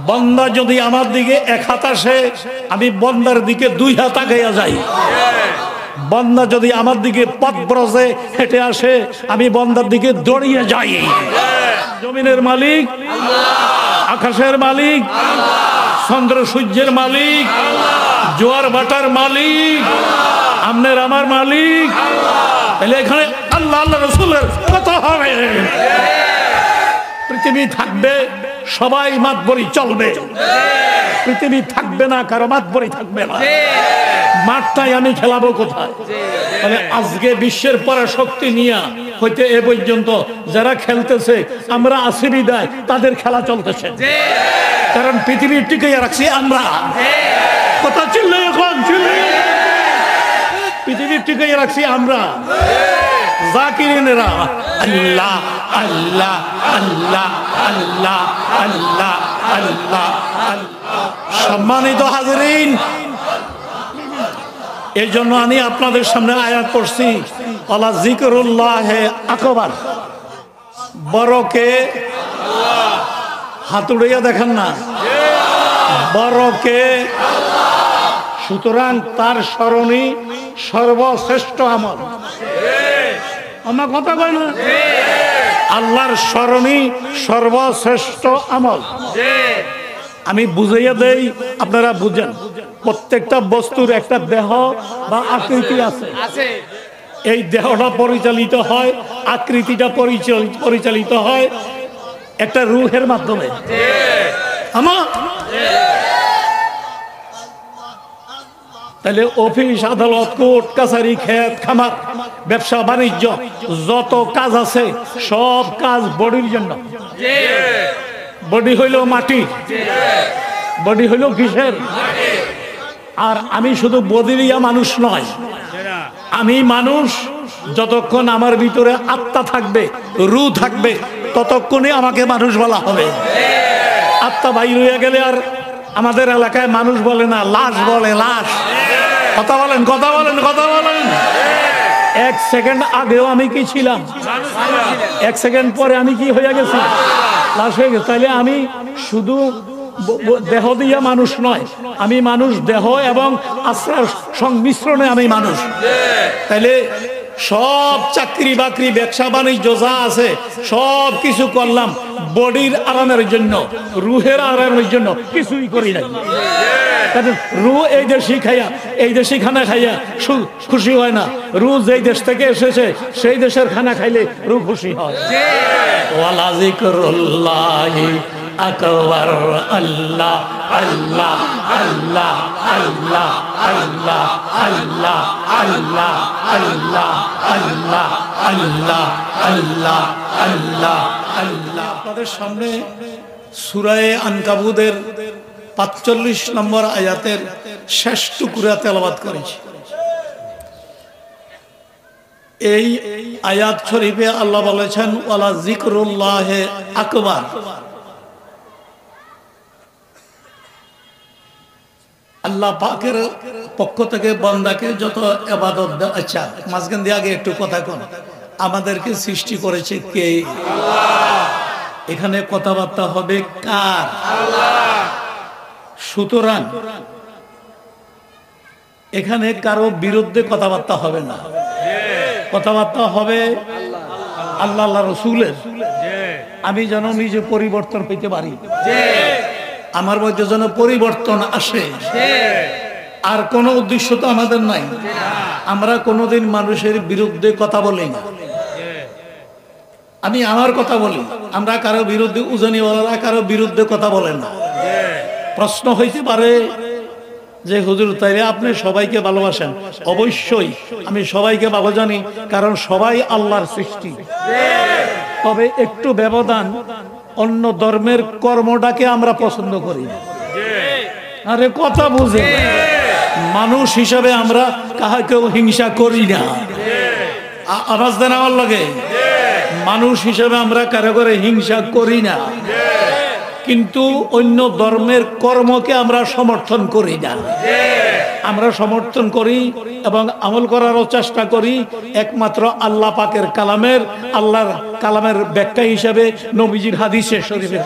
বন্দা যদি আমার দিকে এক হাত আসে আমি বন্দার দিকে দুই হাত আগাইয়া যাই। বন্দা যদি আমার দিকে পথ ব্রজে হেঁটে আসে আমি বন্দার দিকে দৌড়িয়ে যাই। জমিনের মালিক আল্লাহ, আকাশের মালিক আল্লাহ, চন্দ্র সূর্যের মালিক আল্লাহ, জোয়ার ভাটার মালিক আল্লাহ, আপনার আমার মালিক আল্লাহ। তাহলে এখানে আল্লাহ আল্লাহ রাসূলের কথা হবে। পৃথিবী থাকবে সবাই মাতবরি চলবে, পৃথিবী থাকবে না কারো মাতবরি থাকবে না। মাঠটাই আমি খেলাবো কোথায়? মানে আজকে বিশ্বের পরাশক্তি নিয়ে হইতে এ পর্যন্ত যারা খেলতেছে আমরা আসি বিদায় তাদের খেলা চলতেছে, কারণ পৃথিবী টিকিয়ে রাখছি আমরা। কথা চিল্লে এখন পৃথিবী টিকিয়ে রাখছি আমরা। জাকিরিনেরা আল্লাহ আল্লাহ আল্লাহ আল্লাহ আল্লাহ আল্লাহ আল্লাহ। সম্মানিত হাজরিন, এই জন্য আমি আপনাদের সামনে আয়াত পড়ছি, ওয়ালা যিকরুল্লাহি আকবার। বড়কে হাত উড়িয়ে দেখেন না, বড়কে। সুতরাং তার স্মরণই সর্বশ্রেষ্ঠ আমল। আমার কথা কয় না? আল্লাহর স্মরণই সর্বশ্রেষ্ঠ আমল। আমি বুঝাইয়া দেই, আপনারা বুঝেন। প্রত্যেকটা বস্তুর একটা দেহ বা আকৃতি আছে। এই দেহটা পরিচালিত হয়, আকৃতিটা পরিচালিত হয় একটা রূহের মাধ্যমে। আমার তাহলে অফিস আদালত কোর্ট কাছারি ক্ষেত খামার ব্যবসা বাণিজ্য যত কাজ আছে সব কাজ বডির জন্য। বডি হইল মাটি, বডি হইল কিসের? আর আমি শুধু বদিরিয়া মানুষ নয়, আমি মানুষ। যতক্ষণ আমার ভিতরে আত্মা থাকবে, রূহ থাকবে, ততক্ষণে আমাকে মানুষ বলা হবে। আত্মা বাইর হয়ে গেলে আর আমাদের এলাকায় মানুষ বলে না, লাশ বলে, লাশ। কথা বলেন, কথা বলেন, কথা বলেন। এক সেকেন্ড আগেও আমি কি ছিলাম? এক সেকেন্ড পরে আমি কি হয়ে গেছি? লাশ হয়ে গেছে। তাইলে আমি শুধু দেহ দিয়া মানুষ নয়, আমি মানুষ দেহ এবং আশ্রয় সংমিশ্রণে আমি মানুষ। তাইলে সব চাকরি বাকরি ব্যবসা বাণিজ্য যা আছে সব কিছু করলাম বডির আরামের জন্য, রুহের আরামের জন্য, কিছুই করি নাই। রুহ এই দেশি খাইয়া, এই দেশি খানা খাইয়া খুশি হয় না। রুহ যেই দেশ থেকে এসেছে সেই দেশের খানা খাইলে রুহ খুশি হয়। ওয়ালা যিকরুল্লাহি আকবার। আল্লাহ আল্লাহ আল্লাহ আল্লাহ আল্লাহ আল্লাহ আল্লাহ আল্লাহ আল্লাহ আল্লাহ আল্লাহ আল্লাহ আল্লাহ। আপনাদের সামনে সূরা আনকাবুতের ৪৫ নম্বর আয়াতের শেষ টুকরা তেলাওয়াত করেছি। এই আয়াত শরীফে আল্লাহ বলেছেন ওয়ালা যিকরুল্লাহি আকবার। আল্লাহ পাকের পক্ষ থেকে বান্দাকে যত ইবাদত দেয়। আচ্ছা, মাঝখান দিয়ে আগে একটু কথা কোন, আমাদেরকে সৃষ্টি করেছে কে? আল্লাহ। এখানে কথাবার্তা হবে কার? আল্লাহ। সুতরাং এখানে কারো বিরুদ্ধে কথাবার্তা হবে না, কথাবার্তা হবে আল্লাহ আল্লাহ রসুলের। আমি যেন নিজে পরিবর্তন হইতে পারি, আমার মধ্যে যেন পরিবর্তন আসে। আর কোনো উদ্দেশ্য তো আমাদের নাই। আমরা কোনোদিন মানুষের বিরুদ্ধে কথা বলি না। আমি আমার কথা বলি, আমরা কারো বিরুদ্ধে, উজানিওয়ালারা কারো বিরুদ্ধে কথা বলেন না। প্রশ্ন হইতে পারে যে হুজুর তাইলে আপনি সবাইকে ভালোবাসেন। অবশ্যই আমি সবাইকে ভালো জানি, কারণ সবাই আল্লাহর সৃষ্টি। তবে একটু ব্যবধান, অন্য ধর্মের কর্মটাকে আমরা পছন্দ করি না। আরে কথা বুঝে, মানুষ হিসাবে আমরা কাহাকেও হিংসা করি না। আওয়াজ দেন আমার লাগে। মানুষ হিসাবে আমরা কারো করে হিংসা করি না, কিন্তু অন্য ধর্মের কর্মকে আমরা সমর্থন করি না। আমরা সমর্থন করি এবং আমল করারও চেষ্টা করি একমাত্র আল্লাহ পাকের কালামের, আল্লাহর কালামের ব্যাখ্যা হিসাবে নবীজির হাদিসে শরীফের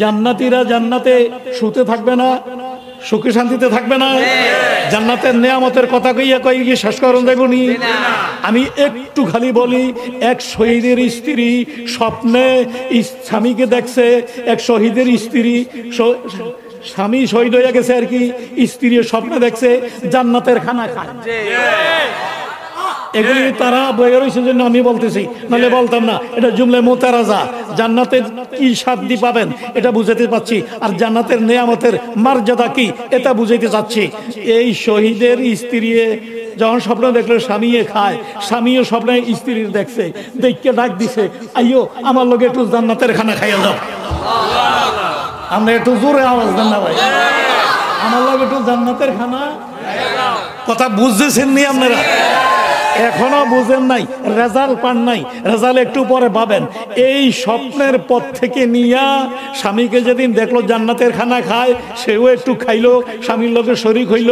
জান্নাতীরা জান্নাতে শুতে থাকবে না, সুখে শান্তিতে থাকবে না? জান্নাতের নেয়ামতের কথা কইয়া কই শেষ করুন দেখুনি। আমি একটু খালি বলি, এক শহীদের স্ত্রী স্বপ্নে স্বামীকে দেখছে, এক শহীদের স্ত্রী স্বামী শহীদ হয়ে গেছে আর কি, স্ত্রী স্বপ্নে দেখছে জান্নাতের খানা খায়। এগুলি তারা বয়ে রয়েছে জন্য আমি বলতেছি, নাহলে বলতাম না। এটা জুমলায় মুতারাজা, জান্নাতের কি শান্তি পাবেন এটা বুঝাতে পাচ্ছি, আর জান্নাতের নেয়ামতের মর্যাদা কি এটা বুঝাইতে চাচ্ছি। এই শহীদের স্ত্রী যখন স্বপ্ন দেখলো স্বামীয়ে খায়, স্বামীও স্বপ্নে স্ত্রীর দেখছে, দেখকে ডাক দিছে, আইয়ো আমার লোকে একটু জান্নাতের খানা খাইয়া যাও। আমরা একটু জোরে আওয়াজ দেন না ভাই, আমার লোক একটু জান্নাতের খানা। কথা বুঝতেছেন নি আপনারা? এখনো বুঝেন নাই, রেজাল্ট পান নাই, রেজাল্ট একটু পরে পাবেন। এই স্বপ্নের পথ থেকে নিয়া স্বামীকে যেদিন দেখলো জান্নাতের খানা খায়, সেও একটু খাইলো, স্বামীর লোকের শরীক হইল।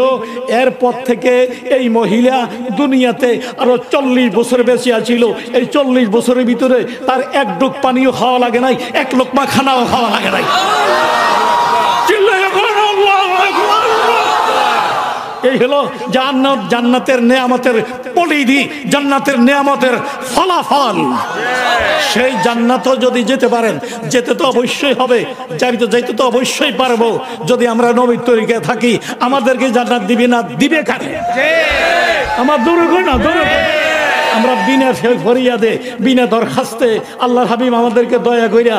এর পর থেকে এই মহিলা দুনিয়াতে আরো 40 বছর বেঁচে ছিল। এই 40 বছরের ভিতরে তার এক ডুক পানিও খাওয়া লাগে নাই, এক লোকমা খানাও খাওয়া লাগে নাই। এই হলো জান্নাত, জান্নাতের নেয়ামতের পরিধি, জান্নাতের নেয়ামতের ফলাফল। সেই জান্নাতও যদি যেতে পারেন, যেতে তো অবশ্যই হবে, যাইতে তো অবশ্যই পারবো। যদি আমরা নবীর তরিকায় থাকি, আমাদেরকে জান্নাত দিবে না, দিবে কারে? আমার দূরে না, দূরে আমরা বিনা ফরিয়াদে, বিনা দরখাস্তে আল্লাহর হাবিব আমাদেরকে দয়া কইরা,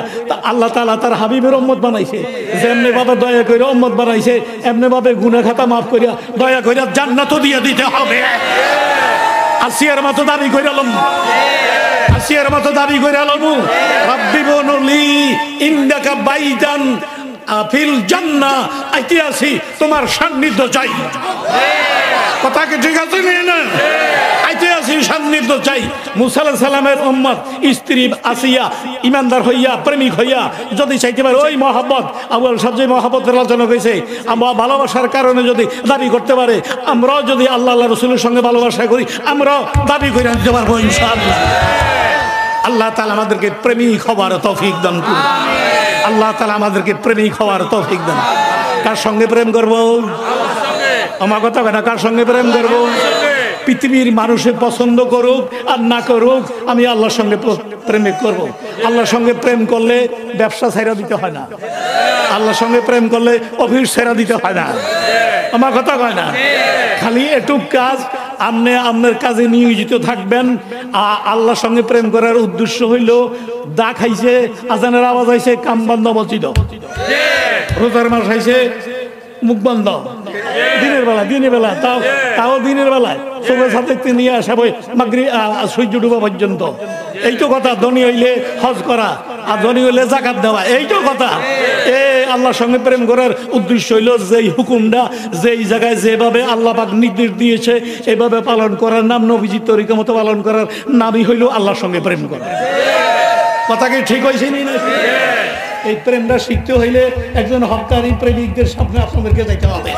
আল্লাহ তাআলা তার হাবিবের উম্মত বানাইছে। যেমনি ভাবে দয়া কইরা উম্মত বানাইছে, এমনি ভাবে গুনাহ খাতা মাফ কইরা দয়া কইরা জান্নাতও দিয়ে দিতে হবে। আসিয়ার মতো দাবি কইরা লম, আসিয়ার মতো দাবি কইরা লম, রাব্বি বনুলি ইন্দাকা বাইতান ফিল জান্নাহ, আইতে আসি তোমার সান্নিধ্য চাই। কথা কি ঠিক আছে না? সান্নিধ্য চাই। মুসা আলাইহিস সালামের উম্মত স্ত্রী আসিয়া ইমানদার হইয়া, প্রেমিক হইয়া যদি চাইতে পারে, ওই মহব্বত আবুল সবচেয়ে মহব্বতের আলোচনা করেছে, আমরা ভালোবাসার কারণে যদি দাবি করতে পারে, আমরাও যদি আল্লাহ আল্লাহ রসুলের সঙ্গে ভালোবাসা করি, আমরাও দাবি করে নিতে পারবো ইনশাআল্লাহ। আল্লাহ তাআলা আমাদেরকে প্রেমিক হওয়ার তৌফিক দান করুন। আল্লাহ তাআলা আমাদেরকে প্রেমিক হওয়ার তৌফিক দান। কার সঙ্গে প্রেম করবো? আমার কথা না, কার সঙ্গে প্রেম করবো? পৃথিবীর মানুষে পছন্দ করুক আর না করুক, আমি আল্লাহর সঙ্গে প্রেমে করব। আল্লাহর সঙ্গে প্রেম করলে ব্যবসা ছেড়ে দিতে হয় না, আল্লাহর সঙ্গে প্রেম করলে অফিস ছেড়ে দিতে হয় না। আমার কথা কয় না? খালি একটু কাজ, আপনি আপনার কাজে নিয়োজিত থাকবেন। আল্লাহর সঙ্গে প্রেম করার উদ্দেশ্য হইল, দা খাইছে, আজানের আওয়াজ আইছে, কাম বন্ধ মসজিদ, রোজার মাস আইছে, মুখ বন্ধ, দিনের বেলা, দিনের বেলা, তাও দিনের বেলায় চোখের সাথে নিয়ে আসা বই মাগরিব সূর্য ডুবা পর্যন্ত। এই তো কথা। ধনী হইলে হজ করা, আর ধনী হইলে যাকাত দেওয়া, এই তো কথা। আল্লাহর সঙ্গে প্রেম করার উদ্দেশ্য হইল যেই হুকুমটা যেই জায়গায় যেভাবে আল্লাহ পাক নির্দেশ দিয়েছে এভাবে পালন করার নাম, নবীজির তরিকা মতো পালন করার নামই হইল আল্লাহর সঙ্গে প্রেম করা। কথা কি ঠিক হয়েছে না? এই প্রেমটা শিখতে হইলে একজন হক্কানি প্রেমিকদের সামনে আপনাদেরকে যেতে হবে।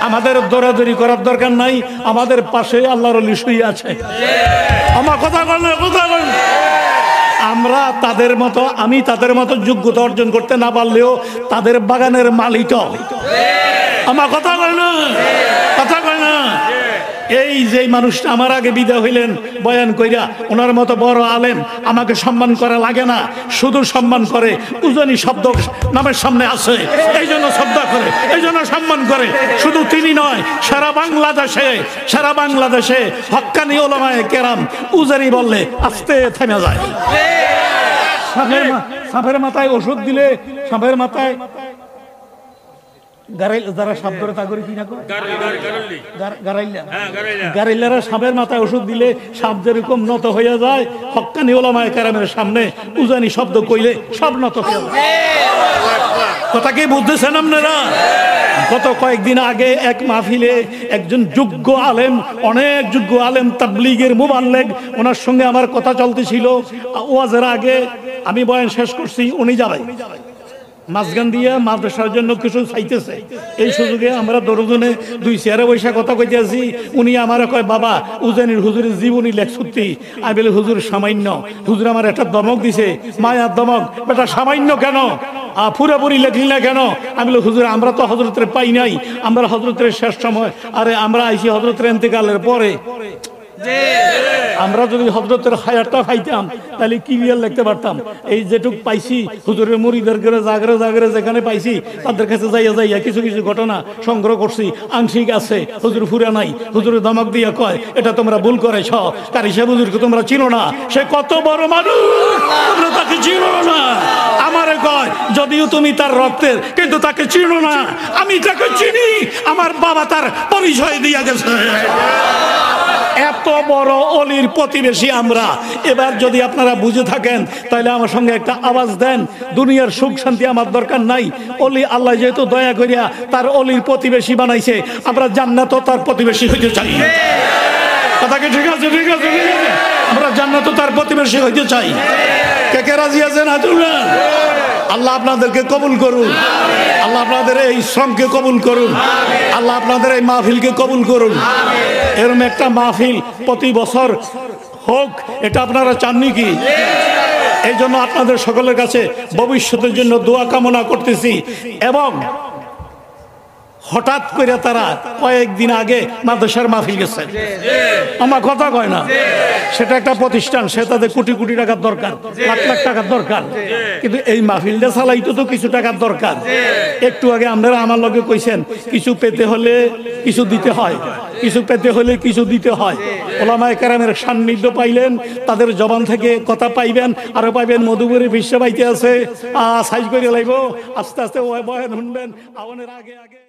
আমাদের দৌড়াদৌড়ি করার দরকার নাই, আমাদের পাশে আল্লাহর ওলি শুয়ে আছে। আমার কথা বললে, কথা বল, আমরা তাদের মতো, আমি তাদের মতো যোগ্যতা অর্জন করতে না পারলেও তাদের বাগানের মালিক। আমার কথা কয় না, কথা কয় না। এই যে মানুষটা আমার আগে বিদায় হইলেন বয়ান কইরা, ওনার মতো বড় আলেম আমাকে সম্মান করা লাগে না, শুধু সম্মান করে উজানি শব্দ নামের সামনে আছে, এই জন্য শ্রদ্ধা করে, এই জন্য সম্মান করে। শুধু তিনি নয়, সারা বাংলাদেশে হক্কানি ওলামায়ে কেরাম উজানি বললে আস্তে থেমে যায়। সাপের মাথায় ওষুধ দিলে, সাপের মাথায় যারা সাপ ধরে তা করে কি না করে, গারাইল্লারা সাপের মাথায় ওষুধ দিলে সাপ যেরকম নত হয়ে যায়, হক্কানি ওলামায়ে কেরামের সামনে উজানি শব্দ কইলে সব নত হয়ে যায়। কথা কি বুঝতেছেন আপনারা? গত কয়েকদিন আগে এক মাহফিলে একজন যোগ্য আলেম, অনেক যোগ্য আলেম, তাবলীগের মুবাল্লিগ, ওনার সঙ্গে আমার কথা চলতেছিল। ওয়াজের আগে আমি বয়ান শেষ করছি, উনি যাবেন, মাঝখান দিয়ে মাদ্রাসার জন্য কিছু চাইতেছে। এই সুযোগে আমরা দরজনে দুই চেয়ারে বৈশা কথা কইতে আছি। উনি আমার কয়, বাবা উজানির হুজুরের জীবনী লেখ সত্যি। আমি বলে, হুজুর সামান্য। হুজুর আমার একটা দমক দিছে, মায়ার দমক, বেটা সামান্য কেন, পুরাপুরি লেখলি না কেন? আমি বলি, হুজুর আমরা তো হজরতের পাই নাই, আমরা হজরতের শেষ সময়, আরে আমরা আইছি হজরতের ইন্তেকালের পরে। আমরা যদি হজরতের হায়াতটা পাইতাম তাহলে কি রিয়াল লিখতে পারতাম। এই যেটুক পাইছি হুজুরের মুরিদের করে জাগরে জাগরে যেখানে পাইছি তাদের কাছে যাইয়া যাইয়া কিছু কিছু ঘটনা সংগ্রহ করছি। আংশিক আছে, হুজুর ফুরা নাই। হুজুরের দমক দিয়া কয়, এটা তোমরা ভুল করেছ, কারি সাহেব হুজুরকে তোমরা চিনো না, সে কত বড় মানুষ, তোমরা তাকে চিনো না। আমারে কয়, যদিও তুমি তার রক্তের, কিন্তু তাকে চিনো না। আমি তাকে চিনি, আমার বাবা তার পরিচয় দিয়া গেছে। এত বড় অলির প্রতিবেশী আমরা। এবার যদি আপনারা বুঝে থাকেন তাহলে আমার সঙ্গে একটা আওয়াজ দেন। দুনিয়ার সুখ শান্তি আমার দরকার নাই। অলি আল্লাহ যেহেতু দয়া করিয়া তার অলির প্রতিবেশী বানাইছে, আমরা জান্নাতও তার প্রতিবেশী হইতে চাই। কথা কি ঠিক আছে? ঠিক আছে, ঠিক আছে। আমরা জান্নাতও তার প্রতিবেশী হইতে চাই। কে কে রাজি আছেন? আতুল্লাহ। আল্লাহ আপনাদেরকে কবুল করুন, আল্লাহ আপনাদের এই শ্রমকে কবুল করুন, আল্লাহ আপনাদের এই মাহফিলকে কবুল করুন। এরকম একটা মাহফিল প্রতি বছর হোক, এটা আপনারা চাননি কি? এই জন্য আপনাদের সকলের কাছে ভবিষ্যতের জন্য দোয়া কামনা করতেছি। এবং হঠাৎ করে তারা কয়েকদিন আগে মাদ্রাসার মাহফিল গেছে, আমার কথা কয় না, সেটা একটা প্রতিষ্ঠান, সে তাদের কোটি কোটি টাকার দরকার, লাখ লাখ টাকার দরকার, কিন্তু এই মাহফিলটা চালাইতে তো কিছু টাকার দরকার। একটু আগে আপনারা আমার লগে কইছেন, কিছু পেতে হলে কিছু দিতে হয়, কিছু পেতে হলে কিছু দিতে হয়। ওলামায়ে কেরামের সান্নিধ্য পাইলেন, তাদের জবান থেকে কথা পাইবেন, আরো পাইবেন মধুপুরে বিশ্ব পাইতে আছে, সাইজ করে লাইব, আস্তে আস্তে বয়ান শুনবেন, আওয়ানের আগে আগে।